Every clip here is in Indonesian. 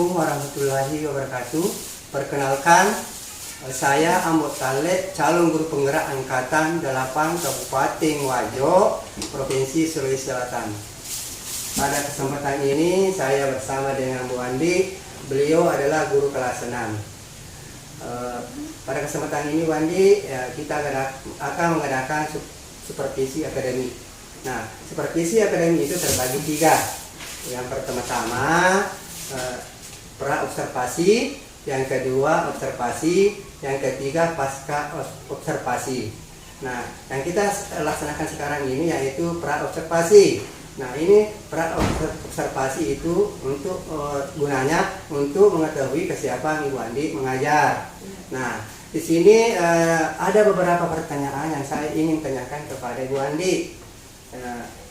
Assalamualaikum warahmatullahi wabarakatuh. Perkenalkan, saya Ambot Talek, calon guru penggerak angkatan 8 Kabupaten Wajo, Provinsi Sulawesi Selatan. Pada kesempatan ini saya bersama dengan Bu Andi. Beliau adalah guru kelas 6. Pada kesempatan ini Bu Andi, kita akan mengadakan supervisi akademik. Nah, supervisi akademik itu terbagi 3. Yang pertama-tama pra-observasi, yang kedua observasi, yang ketiga pasca observasi. Nah, yang kita laksanakan sekarang ini yaitu pra-observasi. Nah, ini pra-observasi itu untuk gunanya untuk mengetahui kesiapan Ibu Andi mengajar. Nah, di sini ada beberapa pertanyaan yang saya ingin tanyakan kepada Ibu Andi.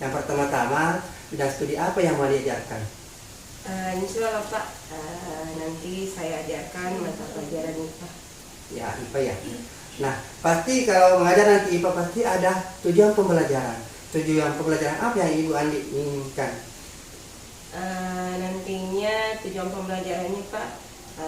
Yang pertama-tama, bidang studi apa yang mau diajarkan? Insya Allah Pak, nanti saya ajarkan mata pelajaran IPA. Ya, IPA ya. Nah, pasti kalau mengajar nanti IPA pasti ada tujuan pembelajaran. Tujuan pembelajaran apa yang Ibu Andi inginkan? Nantinya tujuan pembelajarannya Pak,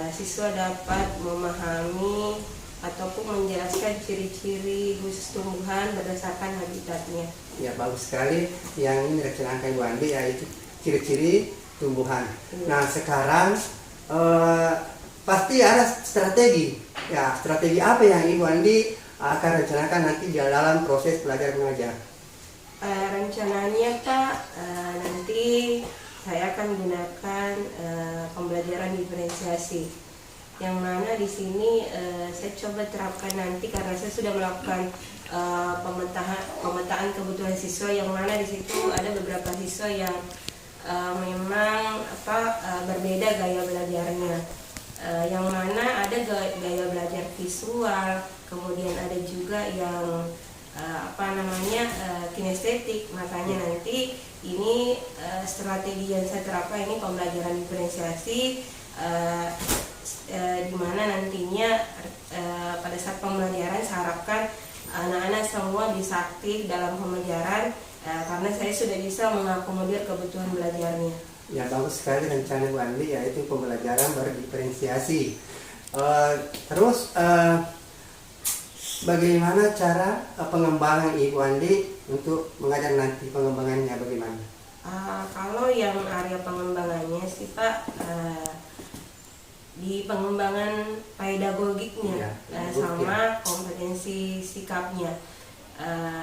siswa dapat memahami ataupun menjelaskan ciri-ciri khusus tumbuhan berdasarkan habitatnya. Ya, bagus sekali. Yang ini direncanakan Ibu Andi yaitu ciri-ciri tumbuhan. Nah, sekarang pasti ada strategi. Ya, strategi apa yang Ibu Andi akan rencanakan nanti dalam proses belajar mengajar? Rencananya Pak, nanti saya akan gunakan pembelajaran diferensiasi, yang mana di sini saya coba terapkan nanti karena saya sudah melakukan pemetaan kebutuhan siswa, yang mana di situ ada beberapa siswa yang memang berbeda gaya belajarnya, yang mana ada gaya belajar visual, kemudian ada juga yang kinestetik. Makanya nanti ini strategi yang saya terapkan ini pembelajaran diferensiasi, di mana nantinya pada saat pembelajaran saya harapkan anak-anak semua bisa aktif dalam pembelajaran, karena saya sudah bisa mengakomodir kebutuhan belajarnya. Ya, bagus sekali rencana Bu Andi yaitu pembelajaran berdiferensiasi. Terus bagaimana cara pengembangan Ibu Andi untuk mengajar nanti, pengembangannya bagaimana? Kalau yang area pengembangannya sih Pak, di pengembangan pedagogiknya sama kompetensi sikapnya.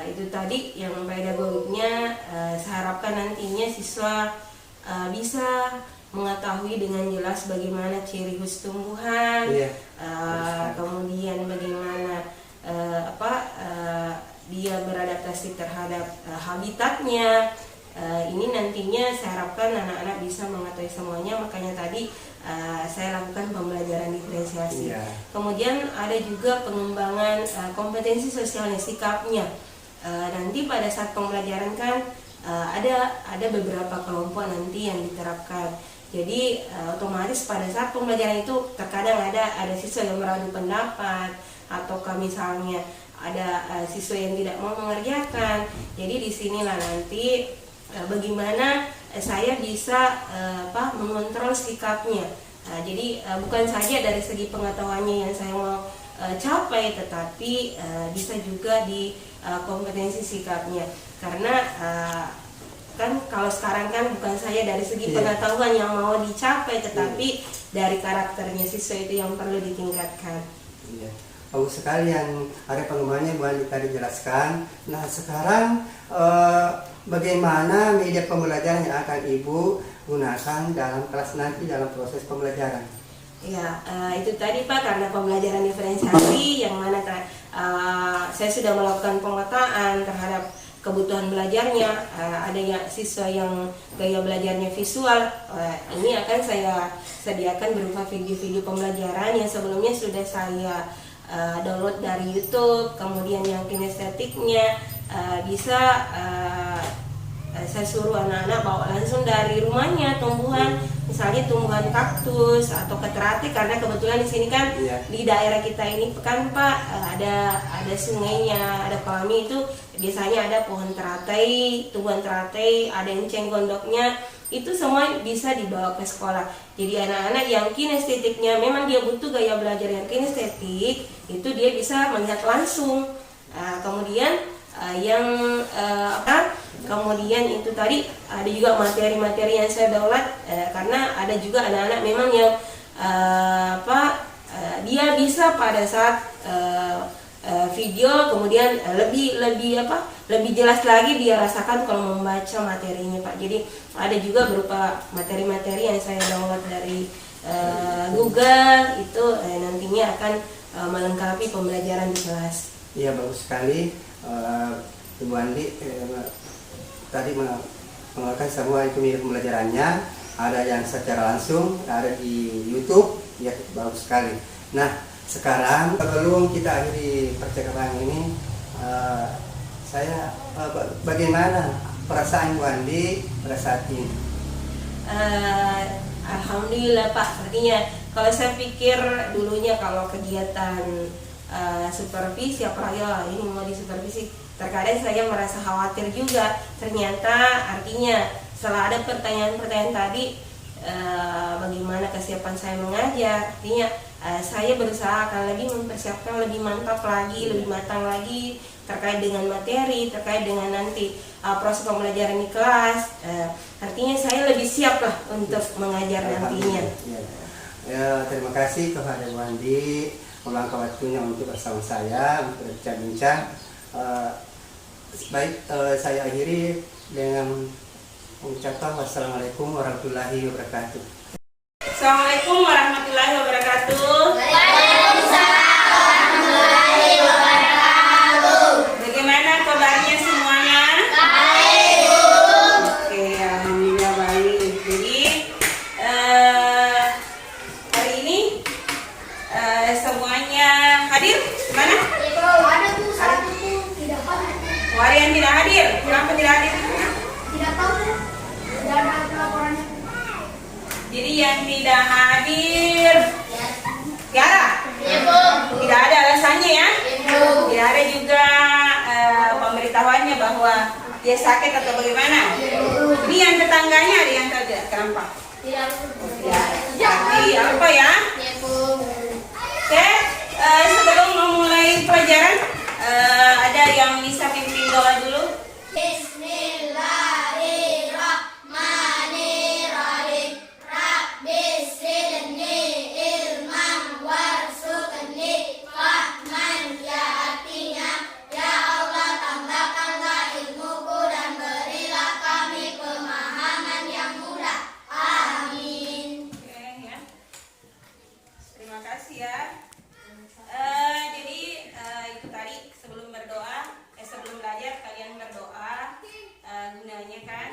Itu tadi yang pedagogiknya, saya harapkan nantinya siswa bisa mengetahui dengan jelas bagaimana ciri khusus tumbuhan, kemudian bagaimana dia beradaptasi terhadap habitatnya. Ini nantinya saya harapkan anak-anak bisa mengetahui semuanya, makanya tadi saya lakukan pembelajaran diferensiasi. Kemudian ada juga pengembangan kompetensi sosialnya, sikapnya. Nanti pada saat pembelajaran kan ada beberapa kelompok nanti yang diterapkan. Jadi otomatis pada saat pembelajaran itu terkadang ada siswa yang beradu pendapat, ataukah misalnya ada siswa yang tidak mau mengerjakan. Jadi disinilah nanti bagaimana saya bisa mengontrol sikapnya. Jadi bukan saja dari segi pengetahuannya yang saya mau capai, tetapi bisa juga di kompetensi sikapnya. Karena kan kalau sekarang kan bukan saja dari segi pengetahuan yang mau dicapai, tetapi dari karakternya siswa itu yang perlu ditingkatkan. Bagus sekali yang ada pengembangannya Bu Andi tadi jelaskan. Nah, sekarang bagaimana media pembelajaran yang akan Ibu gunakan dalam kelas nanti dalam proses pembelajaran? Ya, itu tadi Pak, karena pembelajaran diferensiasi yang mana saya sudah melakukan pemetaan terhadap kebutuhan belajarnya. Ada siswa yang gaya belajarnya visual, ini akan saya sediakan berupa video-video pembelajaran yang sebelumnya sudah saya download dari YouTube. Kemudian yang kinestetiknya bisa saya suruh anak-anak bawa langsung dari rumahnya tumbuhan, misalnya tumbuhan kaktus atau teratai, karena kebetulan di sini kan di daerah kita ini kan Pak ada sungainya, ada kolamnya, itu biasanya ada pohon teratai, tumbuhan teratai, ada enceng gondoknya, itu semua bisa dibawa ke sekolah. Jadi anak-anak yang kinestetiknya memang dia butuh gaya belajar yang kinestetik, itu dia bisa melihat langsung. Kemudian kemudian itu tadi ada juga materi-materi yang saya daulat, karena ada juga anak-anak memang yang dia bisa pada saat video kemudian lebih jelas lagi dia rasakan kalau membaca materinya Pak. Jadi ada juga berupa materi-materi yang saya download dari Google, itu nantinya akan melengkapi pembelajaran di kelas. Iya, bagus sekali. Ibu Andi tadi mengeluarkan semua itu pembelajarannya, ada yang secara langsung, ada di YouTube, ya bagus sekali. Nah, sekarang sebelum kita akhiri percakapan ini, bagaimana perasaan Ibu Andi pada saat ini? Alhamdulillah Pak, artinya kalau saya pikir dulunya kalau kegiatan supervisi, apalagi ini mau disupervisi, terkadang saya merasa khawatir juga. Ternyata artinya setelah ada pertanyaan-pertanyaan tadi, bagaimana kesiapan saya mengajar, artinya saya berusaha akan lebih mempersiapkan lebih mantap lagi, lebih matang lagi terkait dengan materi, terkait dengan nanti proses pembelajaran di kelas. Artinya saya lebih siap lah untuk mengajar nantinya. Terima kasih kepada Bu Andi meluangkan waktunya untuk bersama saya untuk berbincang-bincang. Saya akhiri dengan mengucapkan wassalamualaikum warahmatullahi wabarakatuh. Assalamualaikum warahmatullahi wabarakatuh. Waalaikumsalam warahmatullahi wabarakatuh. Bagaimana kabarnya semuanya? Baik, Bu. Oke, alhamdulillah baik. Jadi hari ini semuanya hadir? Mana? Ada tuh satu tuh tidak hadir. Hari yang tidak hadir. Kenapa tidak hadir? Tidak tahu deh. Tidak ada laporannya. Jadi yang tidak hadir, Tiara? Iya, Bu. Tidak ada alasannya ya? Iya, Bu. Tidak ada juga pemberitahuannya bahwa dia sakit atau bagaimana? Ini yang tetangganya ada yang tidak kenapa? Tidak. Ya, jadi apa ya? Iya, Bu. Oke, sebelum memulai pelajaran, ada yang bisa pimpin doa dulu? Bismillahirrahmanirrahim. Rabbi zidni ilman warzuqni fahman, ya artinya ya Allah tambahkanlah ilmuku dan berilah kami pemahaman yang mudah. Amin. Oke ya. Terima kasih ya. Jadi itu tadi sebelum berdoa, sebelum belajar kalian berdoa, gunanya kan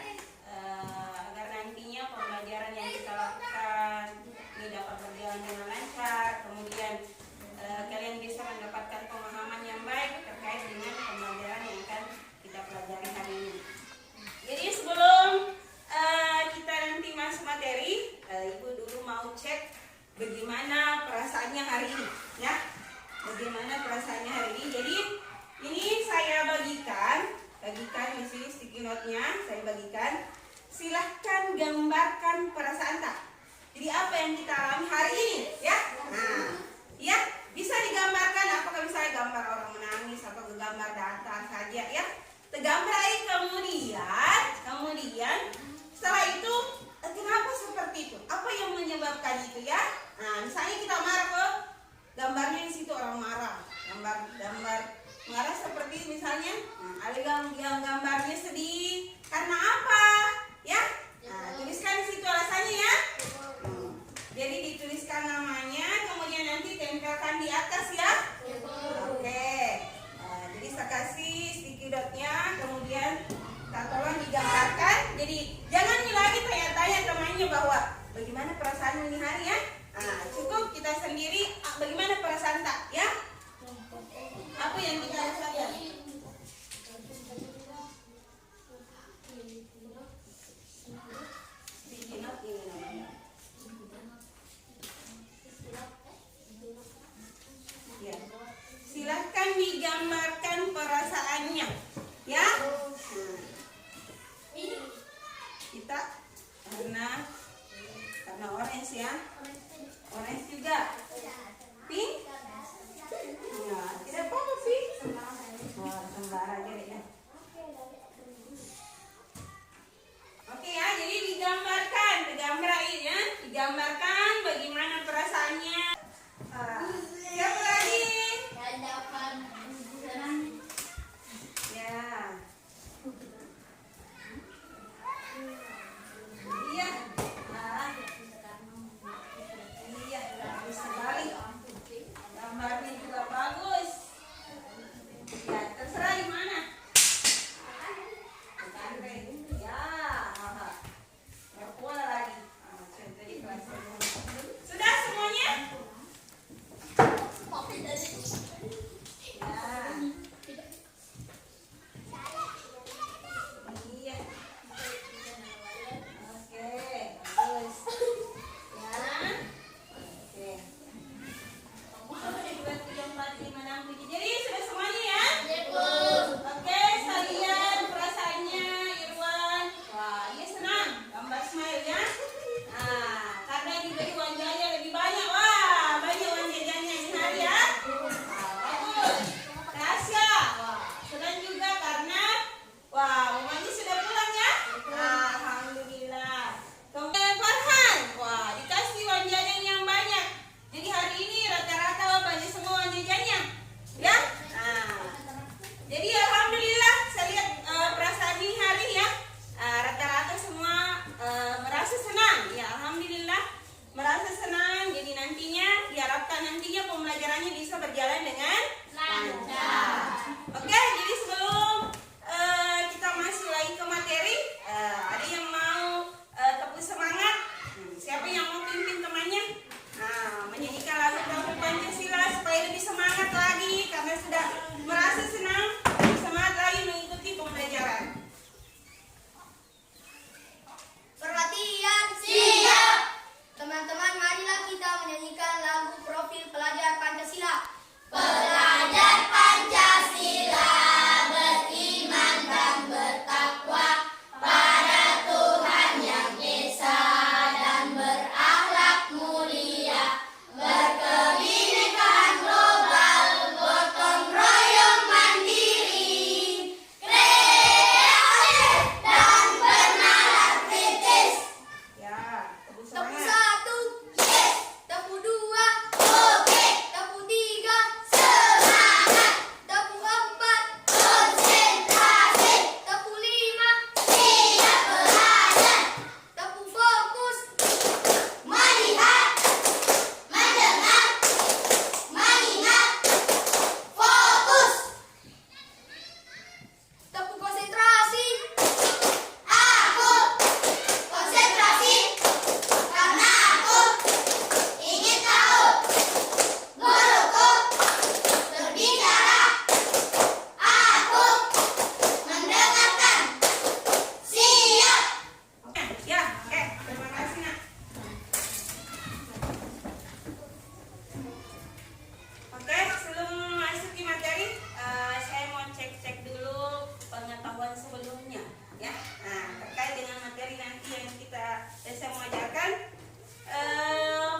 agar nantinya pembelajaran yang kita lakukan ini dapat berjalan dengan lancar, kemudian kalian bisa mendapatkan pemahaman yang baik terkait dengan pembelajaran yang akan kita pelajari hari ini. Jadi sebelum kita nanti masuk materi, Ibu dulu mau cek bagaimana perasaannya hari ini, ya. Bagaimana perasaannya hari ini? Jadi ini saya bagikan di sini sticky note-nya saya bagikan. Silahkan gambarkan perasaan tak. Jadi apa yang kita alami hari ini, ya? Nah, ya bisa digambarkan. Apakah misalnya gambar orang menangis atau gambar datar saja, ya? Tergambar kemudian setelah itu kenapa seperti itu? Apa yang menyebabkan itu, ya? Nah, misalnya kita marah kok, gambarnya di situ orang marah, gambar marah seperti misalnya, ada yang gambarnya sedih karena apa, ya? Nah, tuliskan di situ alasannya, ya. Jadi dituliskan namanya, kemudian nanti tempelkan di atas, ya. Oke. Jadi saya kasih sticky dotnya, kemudian kita tolong digambarkan. Jadi jangan lagi tanya-tanya temannya bahwa bagaimana perasaan ini hari, ya. Nah, cukup kita sendiri bagaimana perasaan tak, ya? Apa yang kita rasakan? Sticky note ini namanya. kita karena orange ya. Orange juga. Pink? Ya, tidak apa-apa pink. Wah, sembara aja deh ya. Oke ya, jadi digambarkan bagaimana perasaannya. Siapa lagi? Ya. Iya. Iya, bagus sekali. Gambarnya juga bagus. Ya, terserah di mana. Ya, bola lagi. Contoh di kelas. Sudah semuanya? Ya. Iya. Oke, bagus. Ya. Oke. 1, 2, 3, 4, 5, 6, 7. Jadi sudah semuanya ya? Oke, sekalian perasaannya Irwan. Wah, iya senang. Gambar smile ya. Nah, karena diberi uang jajan lebih banyak. Wah, banyak uang jajannya ini hari ya. Bagus. Tasya. Wah, senang juga karena mamanya sudah pulang ya. Alhamdulillah. Kemudian Farhan. Wah, dikasih uang jajan yang banyak. Jadi hari ini rata-rata banyak semua uang jajannya. Ya. Jadi alhamdulillah saya lihat perasaan ini hari ya. Rata-rata semua merasa senang. Ya, alhamdulillah merasa senang. Jadi diharapkan nantinya pembelajarannya bisa berjalan dengan lancar. Oke, jadi sebelum kita masuk lagi ke materi, ada yang mau tepuk semangat? Siapa yang mau pimpin temannya? Menyanyikan lagu Profil Pancasila supaya lebih semangat lagi karena sudah merasa senang, lebih semangat lagi mengikuti pembelajaran. Perhatian, siap. Teman-teman, marilah kita menyanyikan lagu Profil Pelajar Pancasila. Pelajar Pancasila beriman dan bertakwa pada Tuhan Yang Esa dan berakhlak mulia, berkebinekaan global, gotong royong mandiri, kreatif dan bernalar kritis. Ya, tepuk Tepuk semangat. 1, yes. Tepuk 2, oke. Tepuk 3, semangat. Tepuk 4, konsentrasi. Tepuk 5, siap belajar. Tepuk fokus, melihat, mendengar, mengingat, fokus. Tepuk konsentrasi. Aku konsentrasi karena aku ingin tahu guruku berbicara. Aku mendengarkan. Siap. Ya, oke, terima kasih nak. Oke, sebelum masuk di materi, saya mau cek dulu pengetahuan sebelumnya, ya. Nah, terkait dengan materi nanti yang saya mau ajarkan,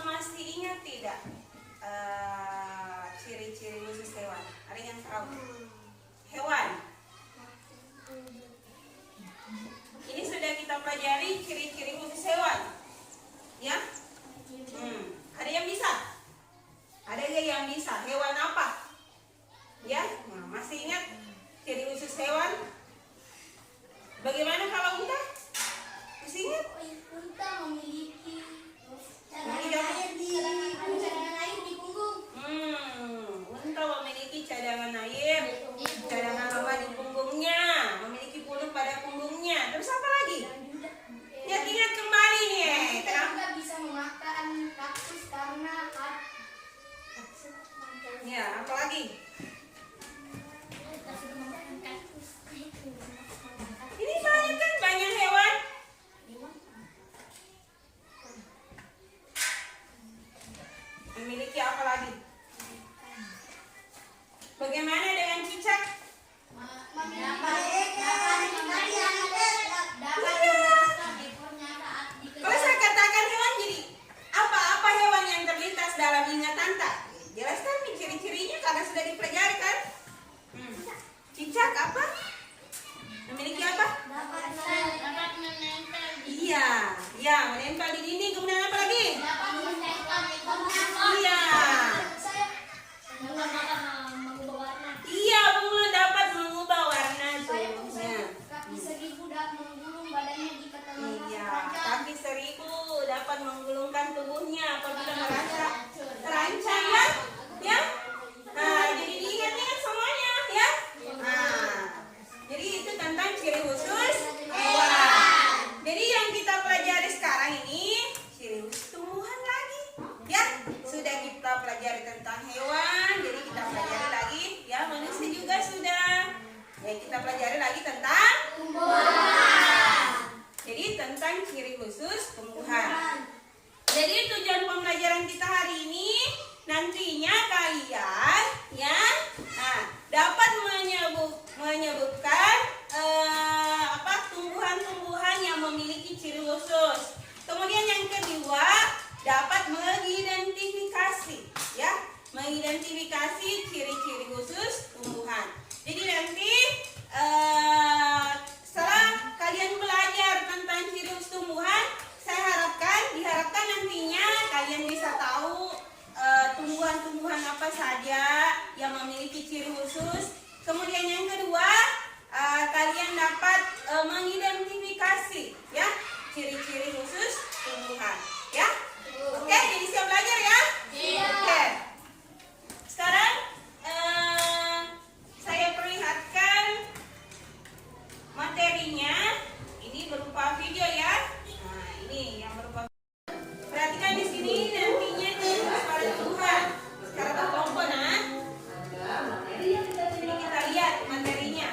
masih ingat tidak ciri-ciri khusus hewan? Ada yang tahu? Hewan. Ini sudah kita pelajari ciri-ciri khusus hewan, ya. Ada yang bisa? Ada nggak yang bisa? Hewan apa? Ya, nah, masih ingat ciri khusus hewan? Bagaimana kalau unta? Masih ingat? Unta memiliki Cadangan air di punggung. Unta memiliki cadangan air, cadangan lemak di punggungnya, memiliki bulu pada punggungnya. Terus apa lagi? Ingat-ingat. Ya, menempel di dinding. Kemudian apa lagi? Dapat mencairkan Iya. mengubah warna. Iya, bunga dapat mengubah warna Saya tuh. kaki seribu dapat menggulung badannya jika terlalu Iya, terancam. kaki seribu dapat menggulungkan tubuhnya apabila merasa terancam ya. Ya. Nah, jadi diingat-ingat semuanya ya. Nah, jadi itu tentang ciri khusus hewan. Jadi yang kita pelajari sekarang ini ciri khusus tumbuhan lagi. Ya, sudah kita pelajari tentang hewan, jadi kita pelajari lagi ya manusia juga sudah. Ya, kita pelajari lagi tentang tumbuhan. Jadi tentang ciri khusus tumbuhan. Jadi tujuan pembelajaran kita hari ini nantinya kalian ya dapat menyebutkan tumbuhan-tumbuhan yang memiliki ciri khusus. Kemudian yang kedua dapat mengidentifikasi ya, mengidentifikasi ciri-ciri khusus tumbuhan. Jadi nanti setelah kalian belajar tentang ciri khusus tumbuhan, diharapkan nantinya kalian bisa tahu tumbuhan-tumbuhan apa saja yang memiliki ciri khusus. Kemudian yang kedua, kalian dapat mengidentifikasi ya ciri-ciri khusus tumbuhan. Ya, oke, jadi siap belajar ya? Iya. Oke. Sekarang saya perlihatkan materinya. Ini berupa video ya. Nah, ini yang berupa. Perhatikan di sini nantinya ciri khas pada tumbuhan secara berkelompok. Nah, jadi kita lihat materinya.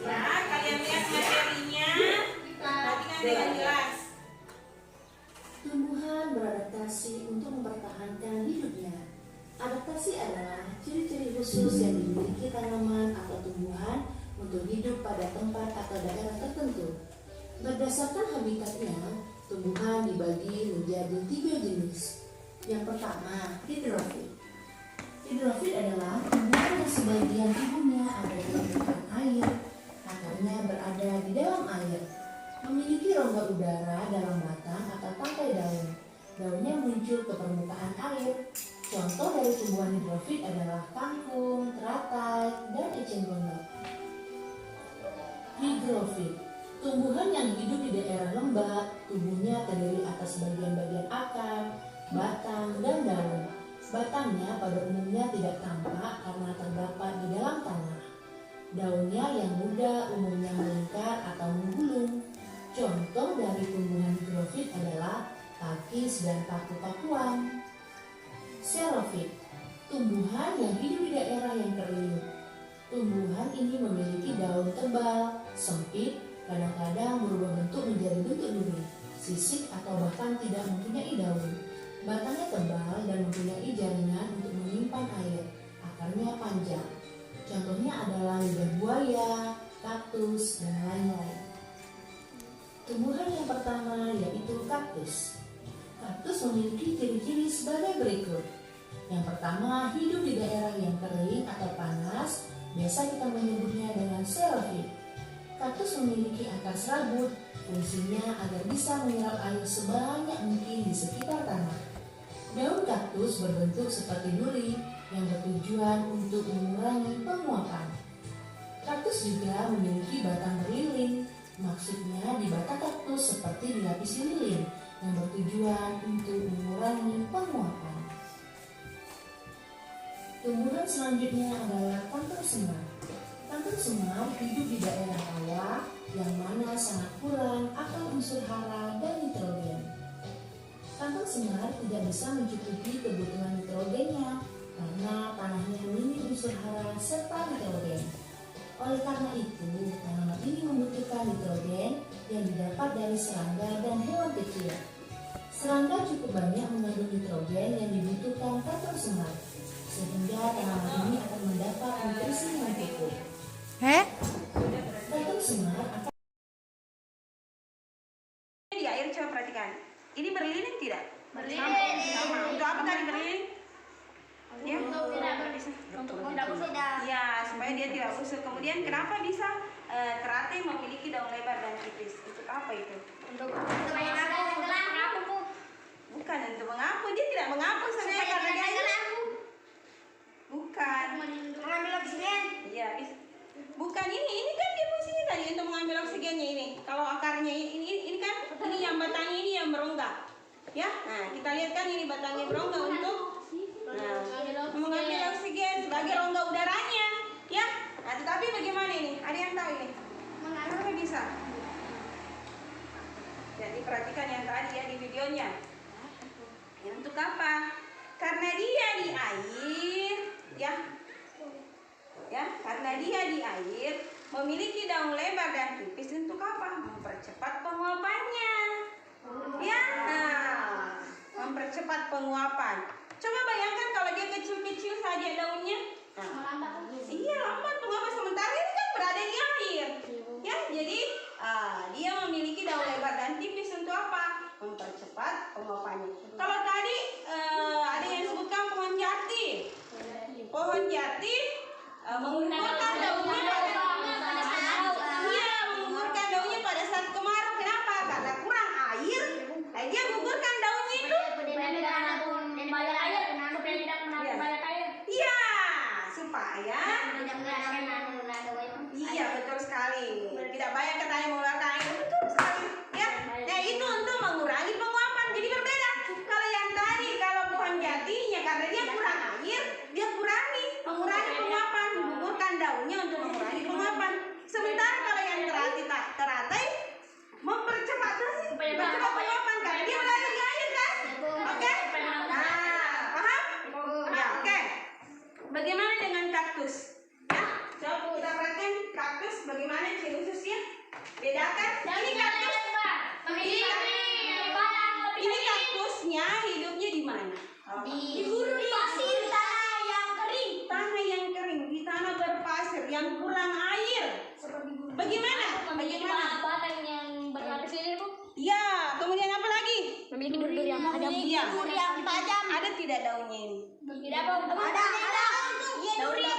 Ya, kalian lihat materinya. Perhatikan dengan jelas. Tumbuhan beradaptasi untuk mempertahankan hidupnya. Adaptasi adalah ciri-ciri khusus yang dimiliki tanaman atau tumbuhan untuk hidup pada tempat atau daerah tertentu. Berdasarkan habitatnya, tumbuhan dibagi menjadi 3 jenis. Yang pertama, hidrofit. Hidrofit adalah tumbuhan yang sebagian tubuhnya ada di permukaan air, akarnya berada di dalam air, memiliki rongga udara dalam batang atau tangkai daun. Daunnya muncul ke permukaan air. Contoh dari tumbuhan hidrofit adalah kangkung, teratai, dan eceng gondok. Higrofit, tumbuhan yang hidup di daerah lembab, tubuhnya terdiri atas bagian-bagian akar, batang, dan daun. Batangnya pada umumnya tidak tampak karena terdapat di dalam tanah. Daunnya yang muda umumnya melingkar atau menggulung. Contoh dari tumbuhan higrofit adalah pakis dan paku-pakuan. Xerofit, tumbuhan yang hidup di daerah yang kering. Tumbuhan ini memiliki daun tebal, sempit, kadang-kadang berubah bentuk menjadi bentuk duri, sisik atau bahkan tidak mempunyai daun. Batangnya tebal dan mempunyai jaringan untuk menyimpan air. Akarnya panjang. Contohnya adalah lidah buaya, kaktus, dan lain-lain. Tumbuhan yang pertama yaitu kaktus. Kaktus memiliki ciri-ciri sebagai berikut. Yang pertama, hidup di daerah yang kering atau panas. Biasa kita menyebutnya dengan xerofit. Kaktus memiliki akar serabut, fungsinya agar bisa menyerap air sebanyak mungkin di sekitar tanah. Daun kaktus berbentuk seperti duri yang bertujuan untuk mengurangi penguapan. Kaktus juga memiliki batang berlilin, maksudnya di batang kaktus seperti dilapisi lilin yang bertujuan untuk mengurangi penguapan. Tumbuhan selanjutnya adalah kantong semar. Kantong semar hidup di daerah rawa yang mana sangat kurang akan unsur hara dan nitrogen. Kantong semar tidak bisa mencukupi kebutuhan nitrogennya karena tanahnya minim unsur hara serta nitrogen. Oleh karena itu, tanaman ini membutuhkan nitrogen yang didapat dari serangga dan hewan kecil. Serangga cukup banyak mengandung nitrogen yang dibutuhkan kantong semar, sehingga tanaman ini akan mendapat nutrisi yang cukup. Kantong semar akan Di air coba perhatikan. Ini berlilin tidak? Berlilin. Sama. Untuk apa tadi berlilin? Ya. Untuk tidak busuk. Ya, supaya dia tidak busuk. Kemudian kenapa bisa teratai memiliki daun lebar dan tipis. Untuk apa itu? Untuk mengapung. Bukan untuk mengapung, dia tidak mengapung sebenarnya karena dia bukan. Mengambil oksigen. Iya, bukan ini kan dia fungsinya tadi untuk mengambil oksigennya ini. Kalau akarnya ini kan ini yang batangnya ini yang berongga. Ya, nah kita lihat kan ini batangnya berongga untuk mengambil oksigen sebagai rongga udaranya. Ya, nah tetapi bagaimana ini? Ada yang tahu ini? Kenapa bisa? Jadi perhatikan yang tadi ya di videonya. Untuk apa? Karena dia di air, karena dia di air memiliki daun lebar dan tipis. Untuk apa? Mempercepat penguapannya. Ya, nah, mempercepat penguapan. Coba bayangkan kalau dia kecil-kecil saja daunnya. Nah, iya lambat penguapan, sementara ini kan berada di air. Ya, jadi dia memiliki daun lebar dan tipis. Untuk apa? Mempercepat penguapannya. Kalau tadi ada yang sebutkan pohon jati. Pohon jati mengukurkan daunnya mengukurkan daunnya pada saat kemarau. Kenapa? Karena kurang air. Dia gugurkan daunnya itu. Iya, supaya. Iya, betul sekali. Tidak banyak katanya mengeluarkan air. Betul sekali. Ya, nah itu untuk mengurangi penguapan. Jadi berbeda. Kalau yang tadi, kalau pohon jatinya karena dia kurang air, dia mengurangi penguapan, menggugurkan daunnya untuk mengurangi penguapan. Sementara kalau yang teratai mempercepat penguapan karena dia berada di air kan? Oke? Nah, paham? Ya, oke. Bagaimana dengan kaktus? Ya, coba kita perhatikan kaktus bagaimana ciri khususnya? Bedakan. Ini kaktus. Ini kaktusnya hidupnya di mana? Di gurun pasir, tanah yang kering, di tanah berpasir yang kurang air. Bagaimana? Batang yang berlapis ini, Bu. Ya, kemudian apa lagi? Memiliki duri yang tajam. Iya. Duri yang tajam. Ada tidak daunnya ini? Tidak, Bu. Ada. Iya, duri. Ya,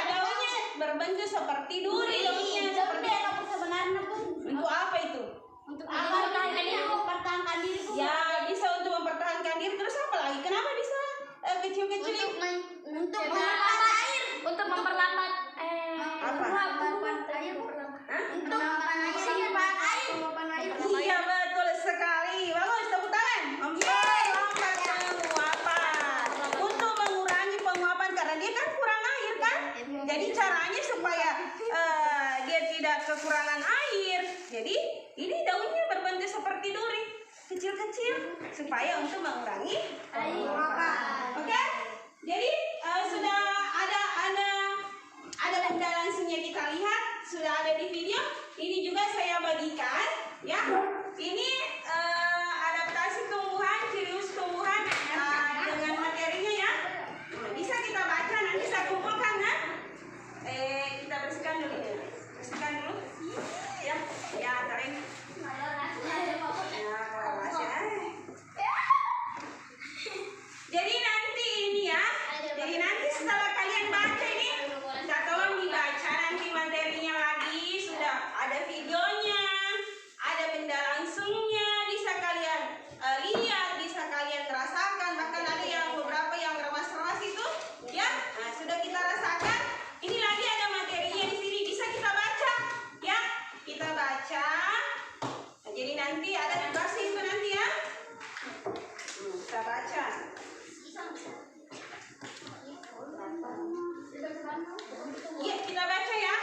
daunnya berbentuk seperti duri. Daunnya seperti sebenarnya, Bu. untuk apa itu? Untuk mempertahankan diri, Bu. Ya, bisa untuk mempertahankan diri. Terus apa lagi? Kenapa bisa kecil-kecil ini? Untuk memperlambat air. Untuk memperlambat Iya, betul sekali. Bagus, tepuk tangan. Memperlambat penguapan. Untuk mengurangi penguapan karena dia kan kurang air kan? Jadi caranya supaya dia tidak kekurangan air. Jadi ini daunnya berbentuk seperti duri, kecil-kecil supaya untuk mengurangi penguapan. Oke? Jadi sudah ada benda langsungnya kita lihat, sudah ada di video. Ini juga saya bagikan, ya. Ini adaptasi tumbuhan, ciri khas tumbuhan dengan materinya ya. Nah, bisa kita baca, nanti saya kumpulkan ya. Kita bersihkan dulu. Ya, tarik. Jadi nanti ini ya. Jadi nanti setelah kalian baca ini, kita tolong dibaca nanti materinya lagi. Sudah ada videonya, ada benda langsungnya, bisa kalian lihat, bisa kalian rasakan. Bahkan ada yang beberapa yang remas-remas itu, ya. Nah, sudah kita rasakan. Ini lagi ada materinya di sini, bisa kita baca, ya. Kita baca. Nah, jadi nanti ada tugasnya itu nanti ya. Kita baca. Iya, kita baca ya.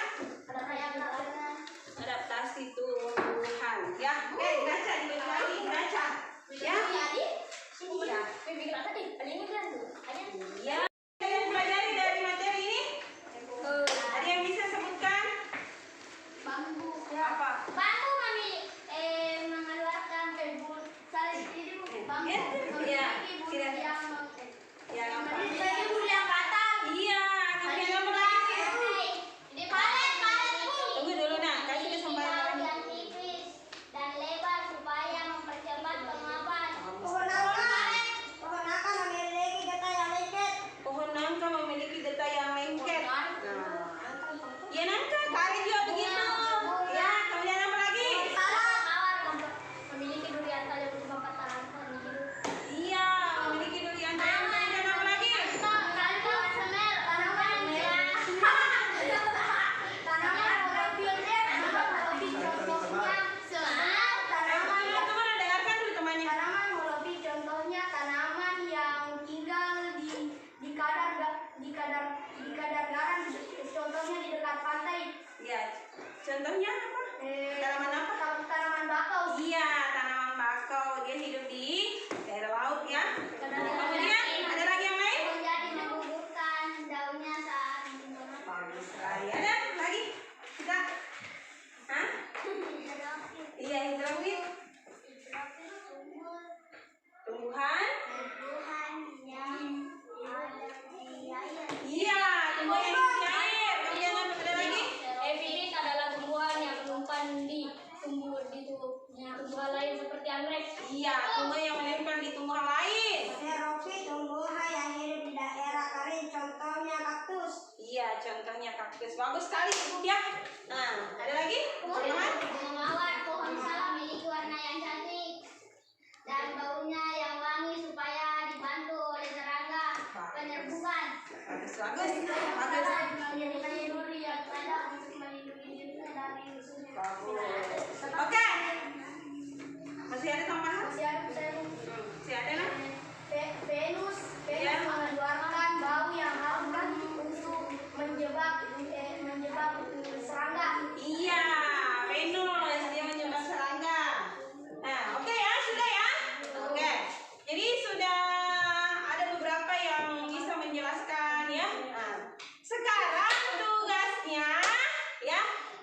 Adaptasi tumbuhan. Ya, oke, baca dibagi lagi, baca. Ya. Ya. Kalian pelajari dari materi ini? Ada yang bisa sebutkan? Bambu. Apa? Bambu mengeluarkan saling sendiri, Bu. Bambu Ya, memiliki bulu tidak. yang Yang apa? memiliki bulu yang patah. Iya, kemudian apa lagi? Ini palet, Bu. Tunggu dulu nak, kasih kesempatan. Yang tipis dan lebar supaya mempercepat penguapan. Pohon nangka memiliki getah yang lengket. Pohon nangka memiliki getah yang lengket. Nah, ya nangka, karet juga begitu. Contohnya apa? Tanaman apa? Tanaman bakau. Iya, tanaman bakau. Dia hidup di daerah laut ya. Kemudian ada lagi yang lain? Menjadi menguburkan daunnya saat Bagus sekali. Ada lagi? Kita? Hah? Iya, hidrofit. Tumbuhan? yang ada di air. Iya, tumbuhan yang hidup di air. Kemudian apa ada lagi? Epirit adalah tumbuhan yang menyimpan di tumbuhan lain seperti anggrek. Iya, tumbuhan yang menempel di tumbuhan lain. Xerophyt tumbuhan yang hidup di daerah kering, contohnya kaktus. Iya, contohnya kaktus. Bagus sekali Ibu ya. Nah, ada lagi? Teman-teman? Bunga mawar, pohon salak memiliki warna yang cantik dan baunya yang wangi supaya dibantu oleh serangga penyerbukan. Bagus, bagus. Bagus. Menjadikan duri yang ada untuk melindungi dirinya dari musuhnya. Bagus. Oke. Masih ada tambahan? Masih ada serum. Masih ada nah? Venus Ya. mengeluarkan bau yang harum untuk menjebak serangga. Iya, Venus dia menyebab serangga. Nah, oke ya, sudah ya. Oke. Jadi sudah ada beberapa yang bisa menjelaskan ya. Nah, sekarang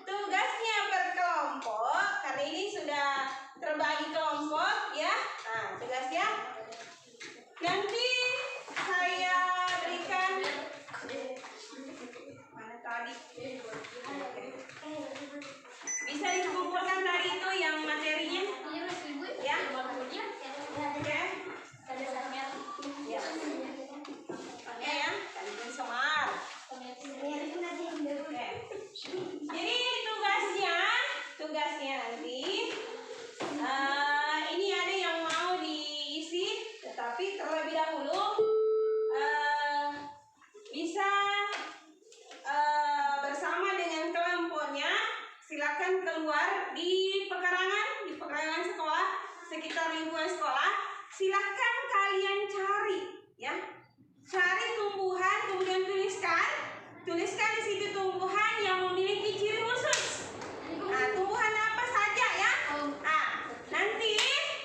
tugasnya per kelompok karena ini sudah terbagi kelompok ya. Nah, tugasnya nanti saya berikan mana tadi? Bisa dikumpulkan tadi itu yang materinya ya. Oke. Ya. Oke ya. Kalian semar. Oke. Jadi tugasnya nanti ini ada yang mau diisi, tetapi terlebih dahulu bisa bersama dengan kelompoknya. Silakan keluar di pekarangan sekolah, sekitar lingkungan sekolah. Silakan kalian cari ya, cari tumbuhan, kemudian tuliskan di situ tumbuhan yang memiliki ciri khusus. Nah, tumbuhan apa saja ya? Nah, nanti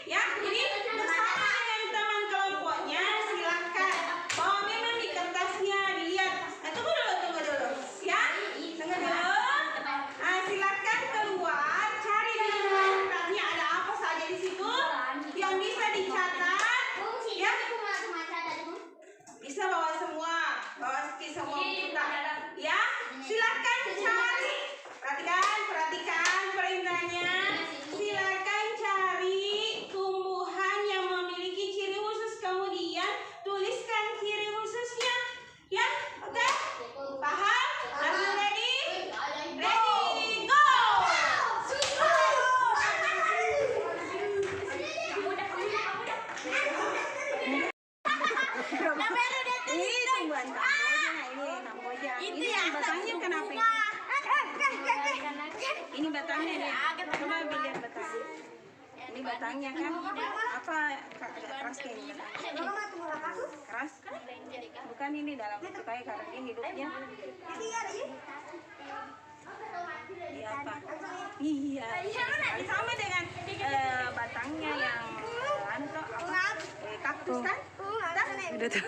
ya, jadi bersama dengan teman kelompoknya silakan bawa memang di kertasnya dilihat. Nah, tunggu dulu ya, tunggu dulu. Nah, silakan keluar, cari di kertasnya ada apa saja di situ yang bisa dicatat ya. Bisa bawa semua kita ya. Silakan cari, perhatikan perintahnya. Silakan cari tumbuhan yang memiliki ciri khusus, kemudian tuliskan ciri khususnya ya. Oke, paham? Are you ready? Ready, go! Ini tumbuhan kamboja, ini yang batangnya kenapa? Ini batangnya nih. Coba lihat batangnya. Ini batangnya kan apa agak keras kayak ini batangnya. Keras? Bukan ini dalam bentuk kayak karena dia hidupnya. Iya apa? Iya. Sama dengan batangnya yang kaktus kan? Udah tuh.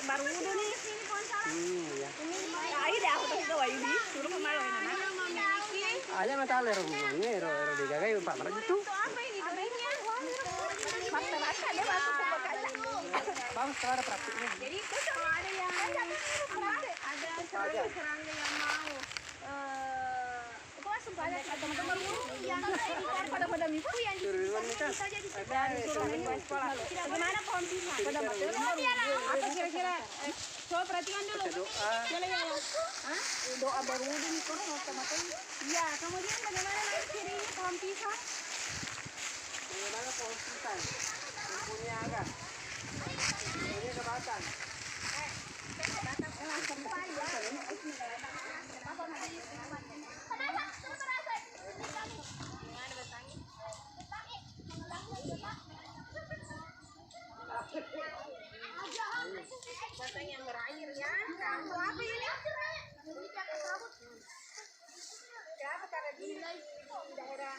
Baru udah nih. Ya. Ayo deh aku kasih tahu Ayudi, suruh kemalu ini. Aja mata ler rumahnya, ero digagai Pak Marat itu. Apa ini domainnya? Fakta ada masuk ke kaca. Bagus kalau ada praktiknya. Jadi kalau ada yang ada serangga yang mau itu langsung banyak teman-teman yang pada madam itu yang saja di sekolah. Bagaimana pohon pisang? Pada apa kira-kira? Coba perhatikan dulu. Doa baru ini kurang mata-mata. Iya, kemudian bagaimana lagi cirinya pohon pisang? Bagaimana pohon pisang? Punya agak. Ini kebatang. Kenapa? Batang yang berair ya. Kalau apa ini? Kenapa karena di daerah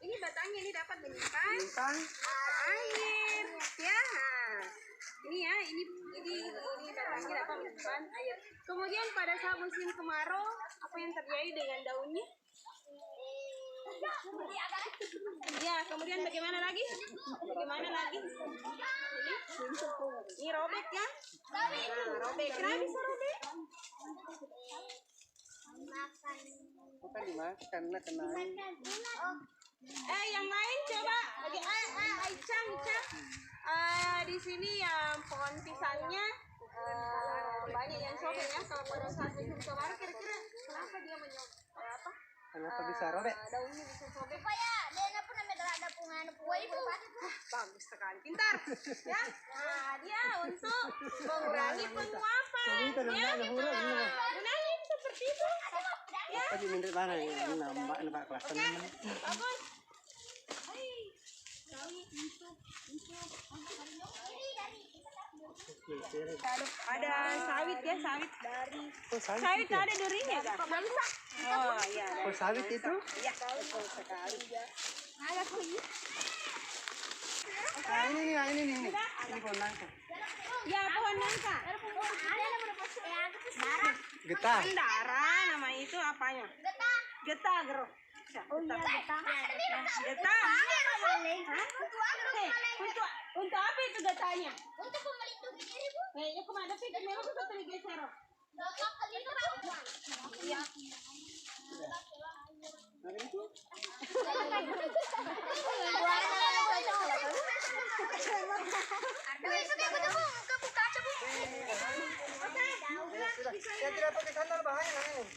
ini batangnya ini dapat menyimpan air ya. Ini ya, ini batangnya dapat menyimpan air. Kemudian pada saat musim kemarau, apa yang terjadi dengan daunnya? Ya, kemudian bagaimana lagi? Bagaimana lagi? Ini robek ya? Nah, robek. Kenapa bisa robek? Bukan dimakan karena kena. Yang lain coba. Aisyah. Di sini ya pohon pisangnya banyak yang sobek ya. Kalau pada saat musim kemarau, kira-kira kenapa dia apa? Kenapa bisa robek? Daunnya bisa sobek. Supaya dia pun ada pungan ibu. Bagus sekali, pintar ya. Nah, dia untuk mengurangi penguapan ya. Gunanya seperti itu ya. Tadi minta mana ya? Nampak kelas. Oke, bagus. Ada sawit ya, sawit dari sawit ada durinya kan? Oh iya. Oh, sawit itu? Iya, betul sekali. Ada kunyit. Ini pohon nangka. Ya, pohon nangka. Getah. Pendara nama itu apanya? Getah, Gero. Getah. Untuk apa itu getahnya? Untuk melindungi diri, Bu. Kayaknya kemana sih? Memang kita geser. Iya. Ya tidak pakai sandal bahaya ini.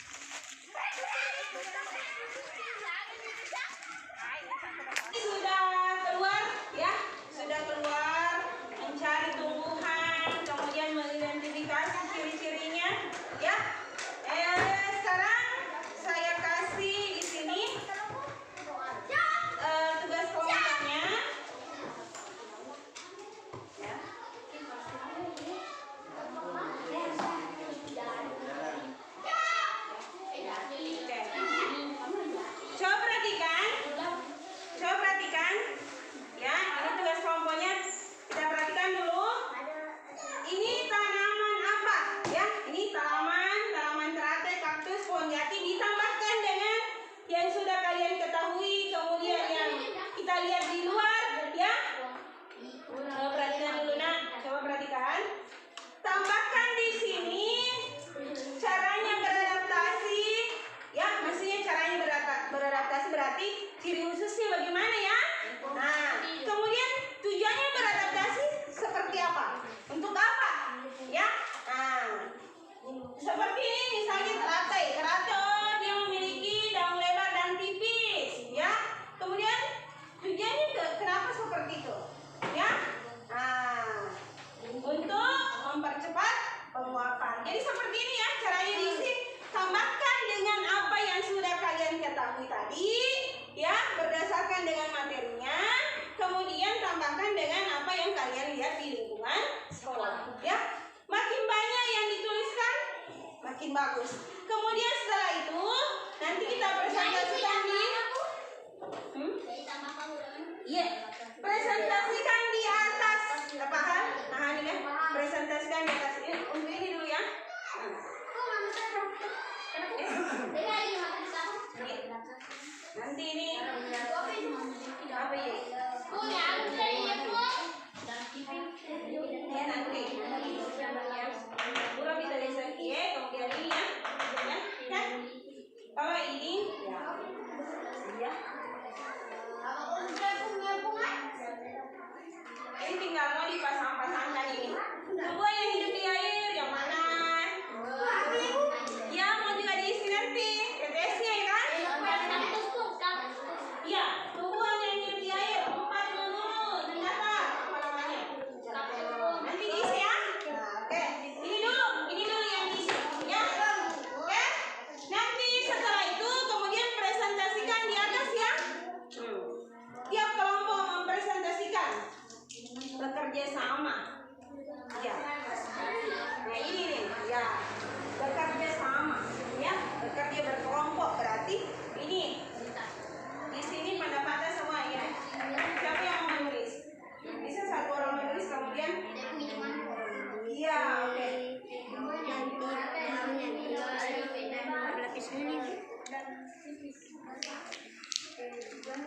Sudah keluar mencari tumbuhan, kemudian mengidentifikasi ciri-cirinya ya. Sekarang saya kasih di sini tugas kelompoknya ya. Coba perhatikan ya, ini tugas kelompoknya. Kita perhatikan dulu. Ini tanaman apa ya? Ini tanaman teratai, kaktus, pohon jati. Ditambahkan dengan yang sudah kalian ketahui, kemudian yang kita lihat di luar ya. Coba perhatikan dulu nak. Coba perhatikan. Tambahkan di sini caranya beradaptasi ya. Maksudnya caranya beradaptasi berarti ciri khususnya bagaimana ya? Nah, kemudian tujuannya beradaptasi seperti apa? Untuk apa? Ya. Nah, seperti ini misalnya teratai. Dia memiliki daun lebar dan tipis, ya. Kemudian tujuannya kenapa seperti itu? Ya. Nah, untuk mempercepat penguapan. Jadi seperti ini ya caranya diisi. Tambahkan dengan apa yang sudah kalian ketahui tadi, ya, berdasarkan dengan materinya. Kemudian tambahkan dengan apa yang kalian lihat di lingkungan sekolah, ya. Makin banyak yang dituliskan, makin bagus. Kemudian setelah itu nanti kita presentasikan di Iya, presentasikan di atas. Paham? Nah, ini kan presentasikan di atas. Ini untuk ini dulu ya. Nanti ini apa ya? Ya nanti. Kurang bisa desa kemudian ini ya.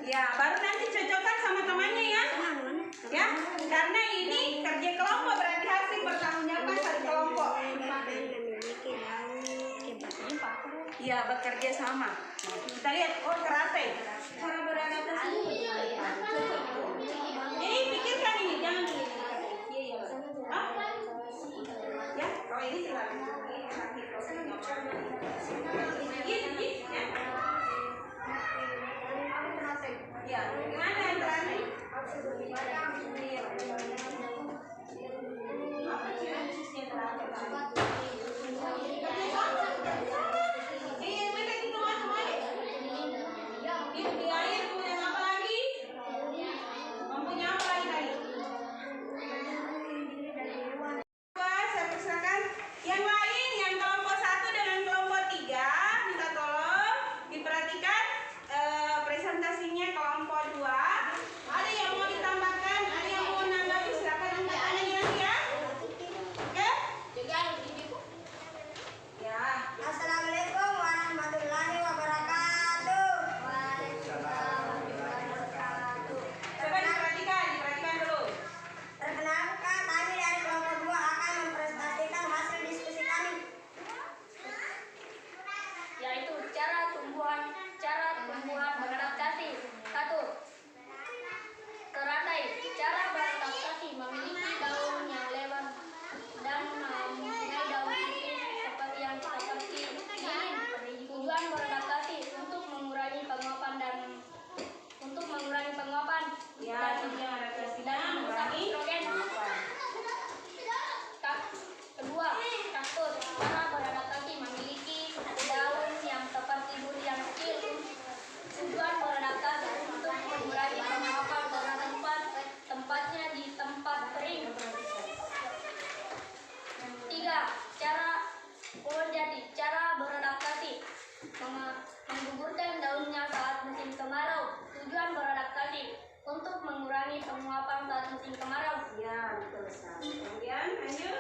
Ya, baru nanti cocokkan sama temannya ya. Ya, karena ini kerja kelompok berarti harus dipertanggungjawabkan satu kelompok. Ya, bekerja sama. Kita lihat, oh karate. Cara beradaptasi. Jadi pikirkan ini, jangan dulu. Iya. Hah? Ya, kalau ini silakan. Ya, gimana yang terakhir? Apa ciri-cirinya terakhir? Di air kemudian apa lagi? Mempunyai apa lagi tadi? Saya persilakan. Yang lain, yang kelompok 1 dengan kelompok 3, minta tolong diperhatikan presentasinya kelompok 2. Ada yang mau ditambahkan, ada yang mau menanggapi, silakan angkat tangannya nanti ya. Oke? Ya. Assalamualaikum warahmatullahi wabarakatuh. Coba diperhatikan dulu. Perkenalkan, kami dari kelompok 2 akan mempresentasikan hasil diskusi kami, yaitu cara tumbuhan beradaptasi. 1. Teratai. Cara beradaptasi memiliki daun yang lebar dan mempunyai daun tipis seperti yang kita seperti ini. Tujuan beradaptasi untuk mengurangi penguapan Ya, dan tujuan adaptasi dan dan merusak mengurangi nitrogen. Kedua, kaktus. Cara beradaptasi memiliki daun yang seperti duri yang kecil. Tujuan beradaptasi untuk mengurangi penguapan karena tempatnya di tempat kering. 3. Cara pohon jati. Cara beradaptasi menggugurkan daunnya saat musim kemarau. Tujuan beradaptasi untuk mengurangi penguapan saat musim kemarau. ya, betul sekali. Kemudian lanjut.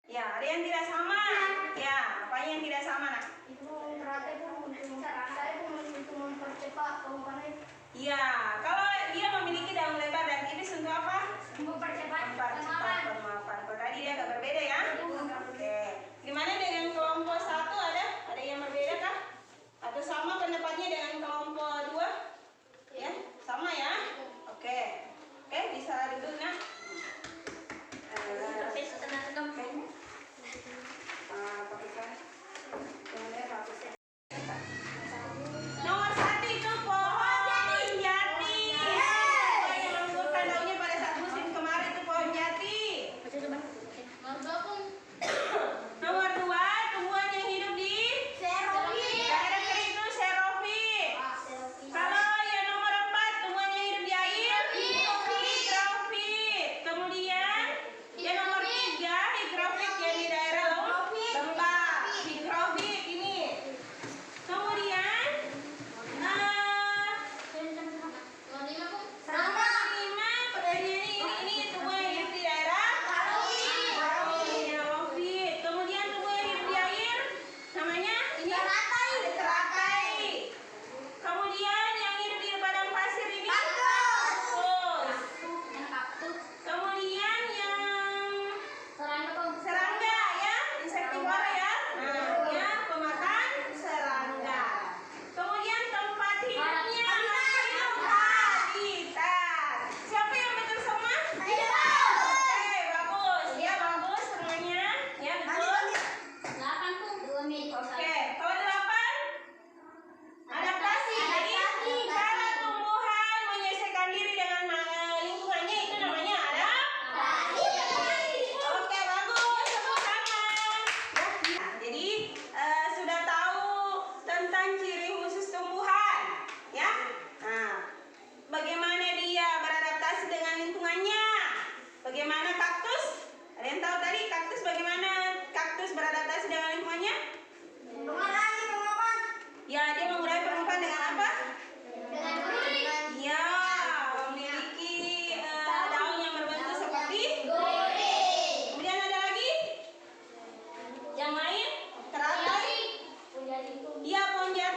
Ya, ada yang tidak sama. Ya, apa yang tidak sama, Nak? Itu teratai pun untuk mempercepat penguapan. Ya, kalau dia memiliki daun lebar dan tipis untuk apa? Mempercepat Mempercepat penguapan. Kalau tadi dia agak berbeda ya. Oke. Gimana dengan kelompok 1 ada yang berbeda kah? Atau sama pendapatnya dengan kelompok 2? Ya, sama ya. Oke. Oke, bisa duduk Nak. Nomor 1 itu pohon jati. Yang menggugurkan daunnya pada saat musim kemarau itu pohon jati. Nomor 2, tumbuhan yang hidup di daerah kering itu xerophyt. Kalau yang nomor 4, tumbuhan yang hidup di air hidrofit. Kemudian yang nomor 3, higrofit yang di daerah lembah. Higrofit ini. Kemudian nomor 5, ini tumbuhan yang hidup di daerah halofit. Kemudian tumbuhan yang hidup di air namanya teratai. Kemudian yang hidup di padang pasir ini kaktus. Kemudian yang serangga ya, insektivora ya. Nah, dia pemakan serangga. Kemudian tempat hidupnya habitat. Siapa yang betul semua? Oke, bagus. Ya, bagus semuanya. Ya, betul. Oke, kalau 8 adaptasi. Jadi cara tumbuhan menyesuaikan diri dengan lingkungannya itu namanya adaptasi. Oke, bagus. Tepuk tangan. Ya, jadi sudah tahu tentang ciri khusus tumbuhan, ya. Nah, bagaimana dia beradaptasi dengan lingkungannya? Bagaimana kaktus? Ada yang tahu tadi kaktus bagaimana kaktus beradaptasi dengan lingkungannya? Ya, dia mengurangi penguapan dengan apa? Ya, memiliki daun yang berbentuk seperti kemudian ada lagi? Yang lain? Teratai? Ya, pohon jati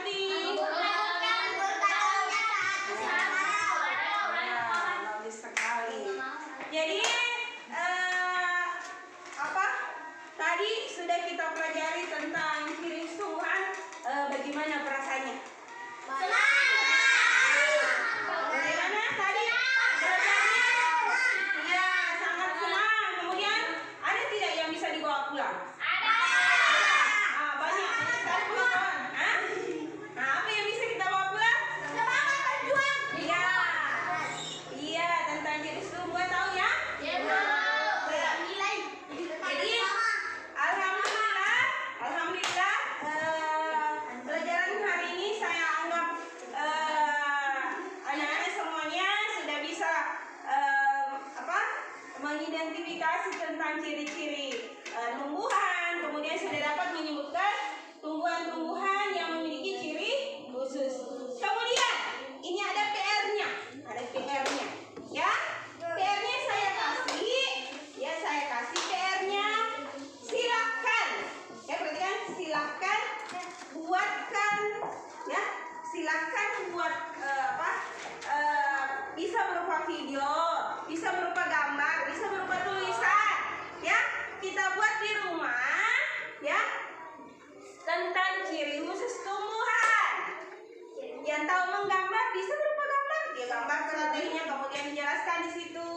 silahkan buat bisa berupa video, bisa berupa gambar, bisa berupa tulisan, ya. Kita buat di rumah, ya, tentang ciri khusus tumbuhan. Yang tahu menggambar bisa berupa gambar, dia gambar strateginya, kemudian dijelaskan di situ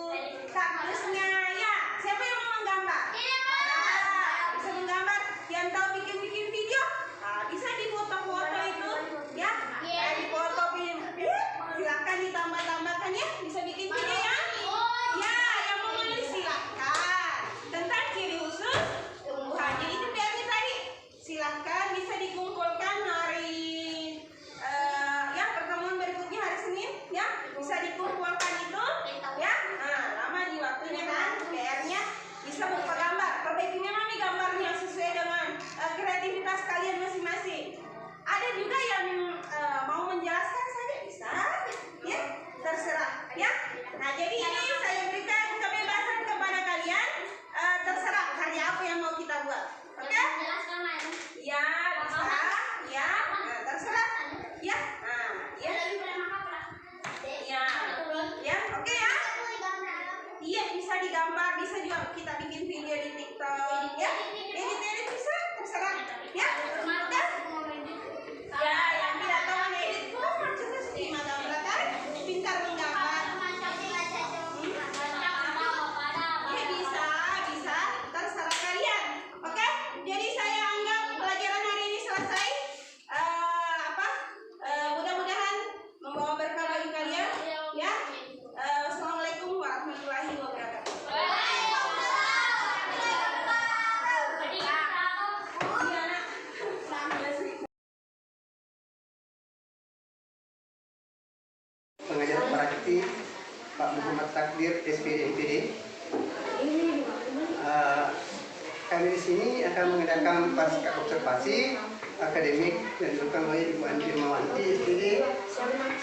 kaktusnya, ya. Siapa yang mau menggambar? Bisa menggambar. Yang tahu bikin video, bisa di foto-foto itu, ya. Di foto silakan ditambah-tambahkan, ya. Bisa bikin video, ya. Ya, yang mau menulis silakan tentang ciri khusus tumbuhan. Jadi itu dari tadi silakan bisa dikumpulkan hari ya pertemuan berikutnya hari Senin, ya. Bisa dikumpulkan itu, ya. Nah, lama di waktunya kan. PR-nya bisa berupa gambar. Perbaiki memang nih gambarnya yang sesuai dengan kreativitas kalian masing-masing. Ada juga yang mau menjelaskan saja bisa, ya, terserah, ya. Nah, jadi ini saya berikan kebebasan kepada kalian, terserah karya apa yang mau kita buat, oke? Ya, bisa, ya, terserah, ya, ya, ya, oke ya. Iya, bisa digambar, bisa juga kita bikin video di TikTok, ya. Edit bisa, terserah, ya. Ya, yang tidak tahu mengedit pun maksudnya gimana kan? Pintar menggambar. Ya bisa, terserah kalian. Oke? Jadi saya anggap pelajaran hari ini selesai. Mudah-mudahan membawa berkah bagi kalian, ya. Assalamualaikum warahmatullahi wabarakatuh. Pengajar praktik Pak Muhammad Takdir SPD MPD. Kami di sini akan mengadakan pasca observasi akademik yang dilakukan oleh Ibu Andi Irmawanti SPD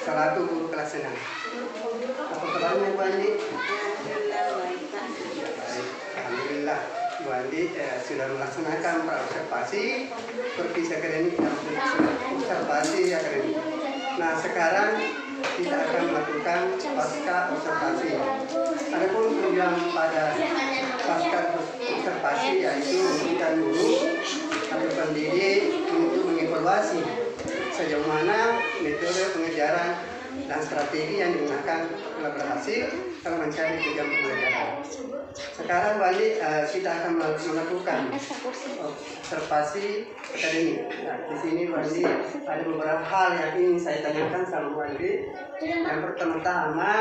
selaku guru kelas 6. Apa kabarnya Bu Andi? Alhamdulillah, Bu Andi sudah melaksanakan observasi pervisi akademik dan observasi akademik. Nah, sekarang kita akan melakukan pasca observasi. Adapun program pada pasca observasi yaitu memberikan guru atau pendidik untuk mengevaluasi sejauh mana metode pengajaran dan strategi yang digunakan telah berhasil dalam mencari tujuan pembelajaran. Sekarang balik kita akan melakukan observasi akademik. Nah, di sini Wandi ada beberapa hal yang ingin saya tanyakan sama Wandi. Yang pertama,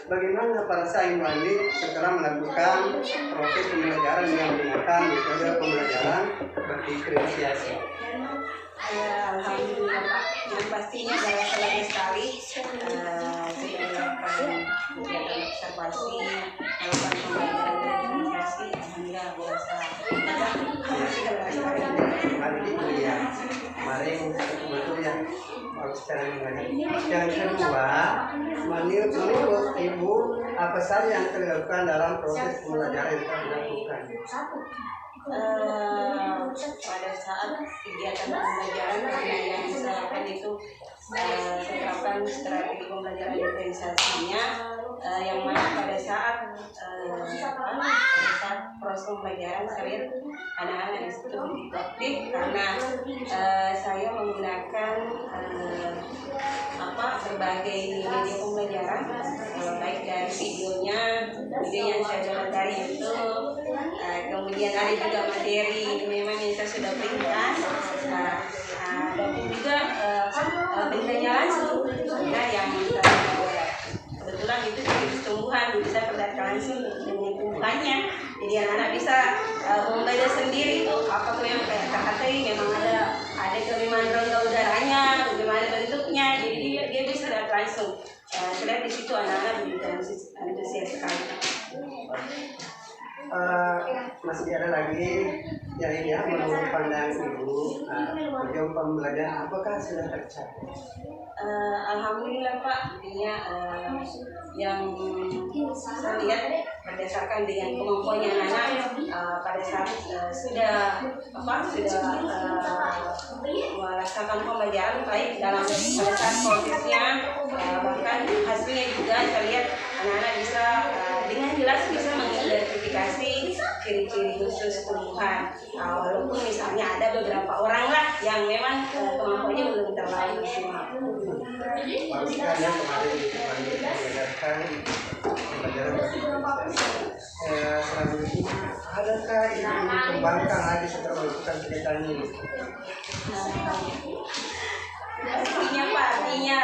bagaimana perasaan Wandi setelah melakukan proses pembelajaran yang menggunakan metode pembelajaran berdiferensiasi? Alhamdulillah Pak, yang pastinya saya senang sekali saya melakukan kegiatan observasi, melakukan pembelajaran diferensiasi. Alhamdulillah berasa Hari itu ya, kemarin betul ya, bagus sekali mengajar. Yang kedua, menurut Ibu apa saja yang dilakukan dalam proses pembelajaran yang kita lakukan? Pada saat kegiatan pembelajaran yang saya lakukan itu terapkan strategi pembelajaran diferensiasinya, yang mana pada saat proses pembelajaran saya lihat anak-anak itu begitu aktif karena saya menggunakan berbagai media pembelajaran, baik dari video yang saya dapat dari YouTube, kemudian ada juga materi memang yang saya sudah berikan, dan juga bentanya langsung, yang kebetulan itu jenis tumbuhan bisa perlihatkan langsung dengan tumbuhannya, jadi anak-anak bisa membaca sendiri tuh apa tuh yang kayak KHT memang ada kiriman rongga udaranya, bagaimana bentuknya, jadi dia bisa lihat langsung. Saya lihat di situ anak-anak begitu antusias sekali. masih ada lagi yang ini ya, menurut pandang Ibu, tujuan pembelajaran apakah sudah tercapai? Alhamdulillah Pak, artinya yang saya lihat berdasarkan dengan kemampuannya anak-anak pada saat sudah melaksanakan pembelajaran baik dalam pada saat prosesnya, bahkan hasilnya juga saya lihat anak-anak bisa dengan jelas bisa mengidentifikasi ciri-ciri khusus tumbuhan, walaupun misalnya ada beberapa orang lah yang memang kemampuannya belum terlalu maksimal. Pastikan ya kemarin mengajarkan pembelajaran selanjutnya, adakah yang dikembangkan lagi setelah melakukan kegiatan ini? Pastinya Pak, artinya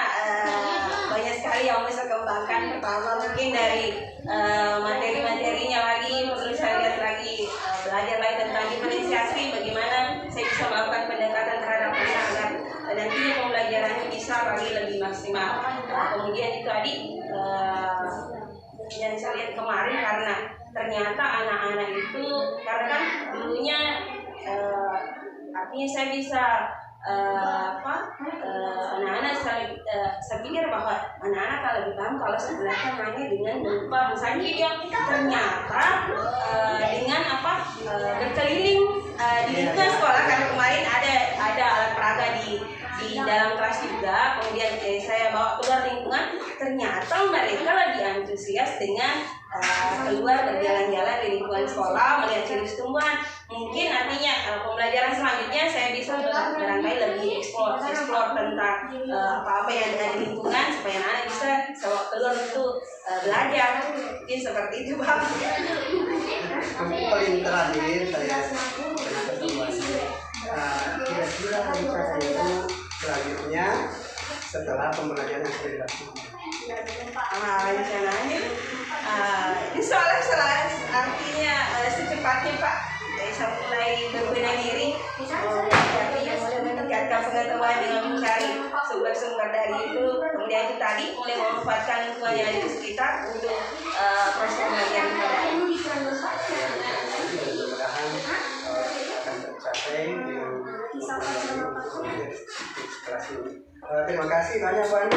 banyak sekali yang bisa kembangkan. Pertama mungkin dari materi-materinya lagi perlu saya lihat lagi, belajar lagi tentang diferensiasi, bagaimana saya bisa melakukan pendekatan terhadap anak agar nantinya pembelajarannya bisa lagi lebih maksimal. Kemudian itu tadi yang saya lihat kemarin, karena ternyata anak-anak itu karena kan dulunya artinya saya bisa anak-anak saya pikir bahwa anak-anak kalau lebih paham kalau sebenarnya hanya dengan berupa misalnya dia ternyata dengan berkeliling di lingkungan sekolah, karena kemarin ada alat peraga di dalam kelas juga, kemudian saya bawa keluar lingkungan, ternyata mereka lebih antusias dengan keluar berjalan-jalan di lingkungan sekolah, melihat ciri tumbuhan. Mungkin artinya pembelajaran selanjutnya saya bisa barangkali lebih explore tentang apa-apa yang ada di lingkungan supaya anak bisa keluar itu belajar. Mungkin seperti itu Pak. Mungkin paling terakhir saya kira-kira rencana itu selanjutnya setelah pembelajaran yang sudah dilakukan. Rencananya insya Allah artinya secepatnya Pak, saya mulai berbenah diri, mulai meningkatkan pengetahuan dengan mencari sumber-sumber dari itu, kemudian itu tadi mulai memanfaatkan lingkungan yang ada di sekitar untuk proses pembelajaran pada mudah-mudahan akan tercapai dengan kelas ini. Terima kasih banyak Pak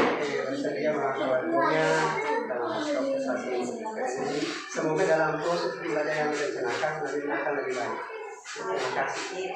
bersedia meluangkan waktunya dalam proses ini. Semoga dalam proses belajar yang direncanakan nanti akan lebih baik. Terima kasih.